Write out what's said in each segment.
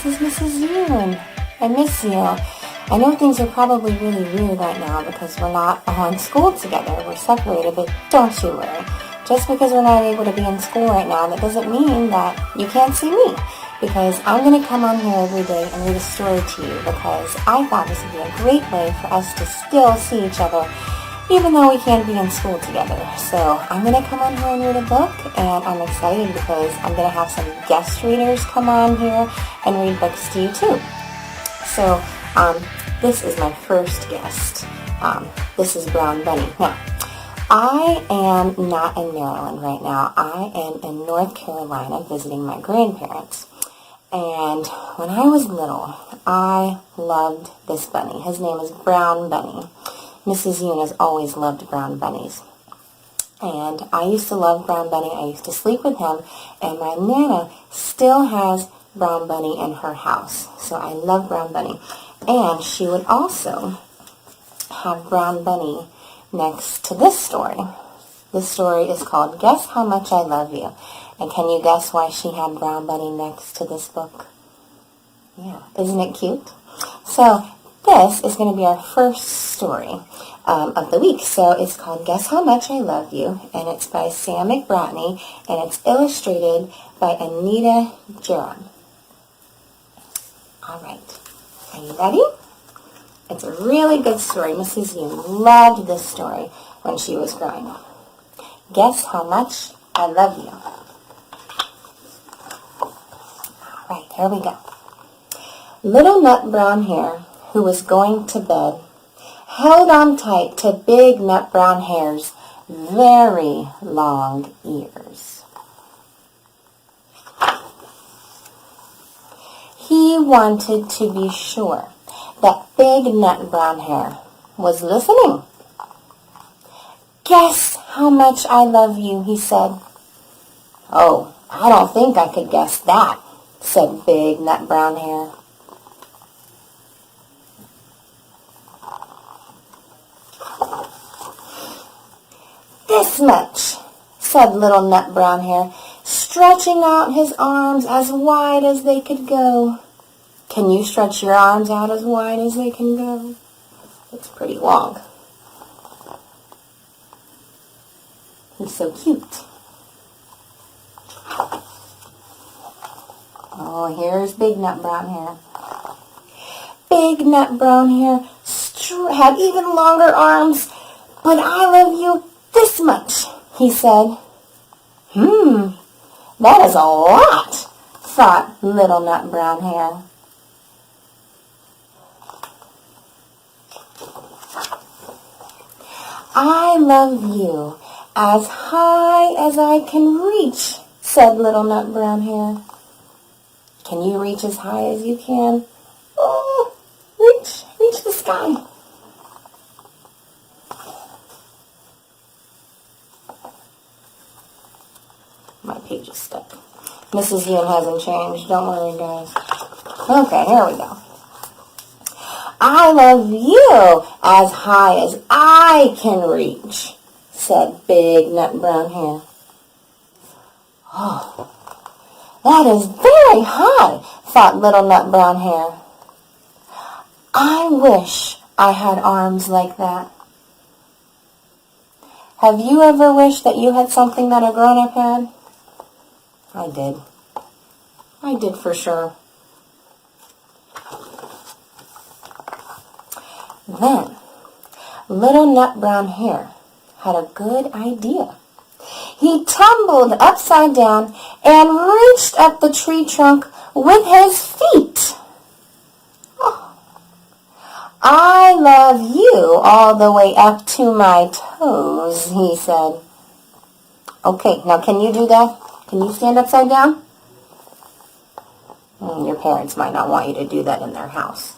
this is Mrs. Yuen. I miss you. I know things are probably really weird right now because we're not all in school together. We're separated, but don't you worry. Just because we're not able to be in school right now, that doesn't mean that you can't see me. Because I'm going to come on here every day and read a story to you because I thought this would be a great way for us to still see each other even though we can't be in school together. So I'm going to come on here and read a book, and I'm excited because I'm going to have some guest readers come on here and read books to you too. So this is my first guest. This is Brown Bunny. Now, I am not in Maryland right now. I am in North Carolina visiting my grandparents. And when I was little, I loved this bunny. His name is Brown Bunny. Mrs. Yuen has always loved brown bunnies. And I used to love Brown Bunny. I used to sleep with him. And my Nana still has Brown Bunny in her house. So I love Brown Bunny. And she would also have Brown Bunny next to this story. This story is called Guess How Much I Love You. And can you guess why she had Brown Bunny next to this book? Yeah, isn't it cute? So this is going to be our first story of the week. So it's called Guess How Much I Love You, and it's by Sam McBratney, and it's illustrated by Anita Jerron. All right, are you ready? It's a really good story. Mrs. Yuen loved this story when she was growing up. Guess How Much I Love You. All right, here we go. Little nut brown hair, who was going to bed, held on tight to big nut brown hair's very long ears. He wanted to be sure that big nut brown hair was listening. Guess how much I love you, he said. Oh, I don't think I could guess that, said big nut brown hair. This much, said little nut brown hair, stretching out his arms as wide as they could go. Can you stretch your arms out as wide as they can go? It's pretty long. He's so cute. Oh, here's big nut brown hair. Big nut brown hair had even longer arms. But I love you this much, he said. That is a lot, thought little nut brown hair. I love you as high as I can reach, said little nut brown hair. Can you reach as high as you can? Oh, reach the sky. My page is stuck. Mrs. Yuen hasn't changed. Don't worry, guys. Okay, here we go. I love you as high as I can reach, said big nut brown hair. Oh, that is very high, thought little nut brown hair. I wish I had arms like that. Have you ever wished that you had something that a grown-up had? I did. I did for sure. Then, little nut brown hair had a good idea. He tumbled upside down and reached up the tree trunk with his feet. Oh, I love you all the way up to my toes, he said. Okay, now can you do that? Can you stand upside down? Your parents might not want you to do that in their house.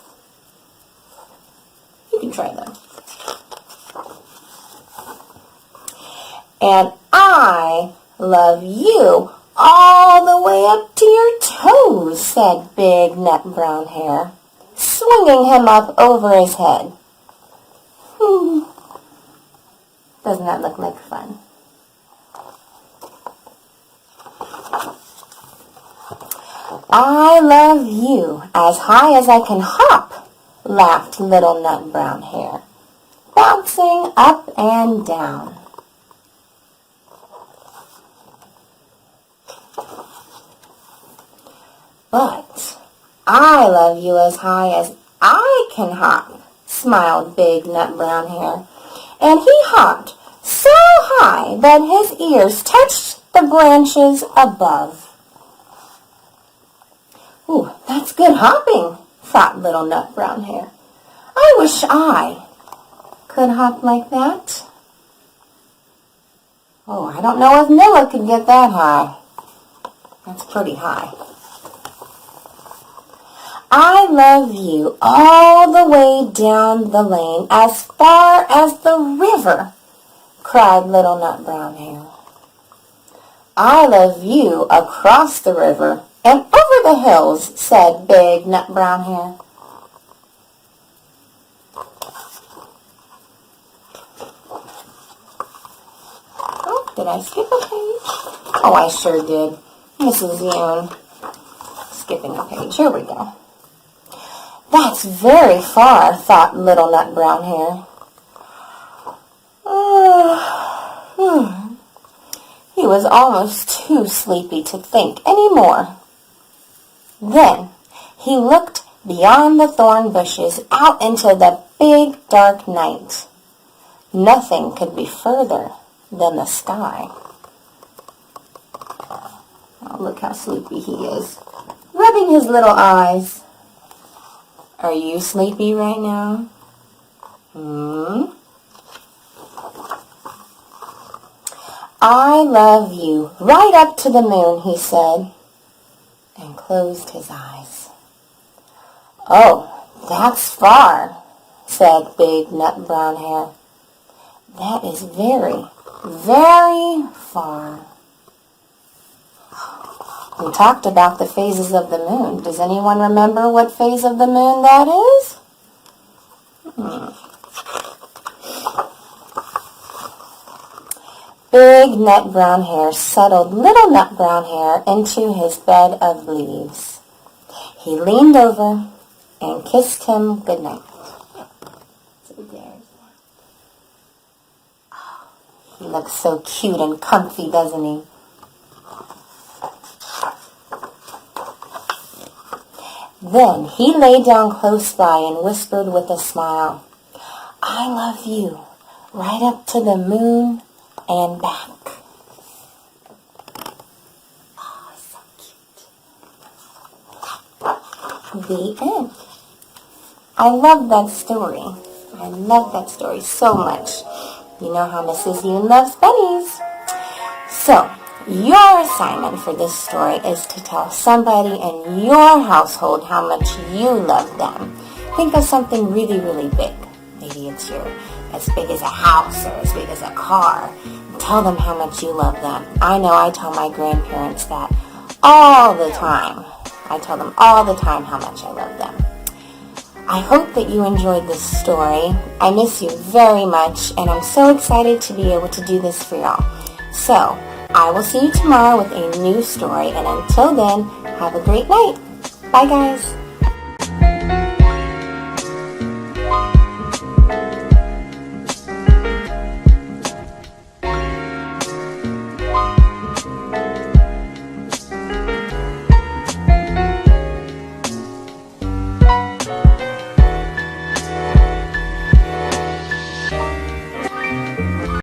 You can try that. And I love you all the way up to your toes, said big nut brown hair, swinging him up over his head. Doesn't that look like fun? I love you as high as I can hop, laughed Little Nut Brown Hare, bouncing up and down. But I love you as high as I can hop, smiled Big Nut Brown Hare, and he hopped so high that his ears touched the branches above. Ooh, that's good hopping, thought Little Nut Brown Hare. I wish I could hop like that. Oh, I don't know if Nilla could get that high. That's pretty high. I love you all the way down the lane as far as the river, cried Little Nut Brown Hare. I love you across the river and over the hills, said Big Nut Brown Hare. Oh, did I skip a page? Oh, I sure did. Mrs. Yuen. Skipping a page. Here we go. That's very far, thought Little Nut Brown Hare. He was almost too sleepy to think any more. Then he looked beyond the thorn bushes out into the big dark night. Nothing could be further than the sky. Oh, look how sleepy he is, rubbing his little eyes. Are you sleepy right now? I love you right up to the moon, he said, and closed his eyes. Oh, that's far, said Big Nut Brown Hare. That is very, very far. We talked about the phases of the moon. Does anyone remember what phase of the moon that is? Big Nut Brown Hare settled Little Nut Brown Hare into his bed of leaves. He leaned over and kissed him goodnight. Oh, he looks so cute and comfy, doesn't he? Then he lay down close by and whispered with a smile, I love you right up to the moon and back. Oh, so cute. The end. I love that story. I love that story so much. You know how Mrs. Yuen loves bunnies. So, your assignment for this story is to tell somebody in your household how much you love them. Think of something really, really big. Maybe it's as big as a house or as big as a car. Tell them how much you love them. I know I tell my grandparents that all the time. I tell them all the time how much I love them. I hope that you enjoyed this story. I miss you very much, and I'm so excited to be able to do this for y'all. So, I will see you tomorrow with a new story, and until then, have a great night. Bye, guys.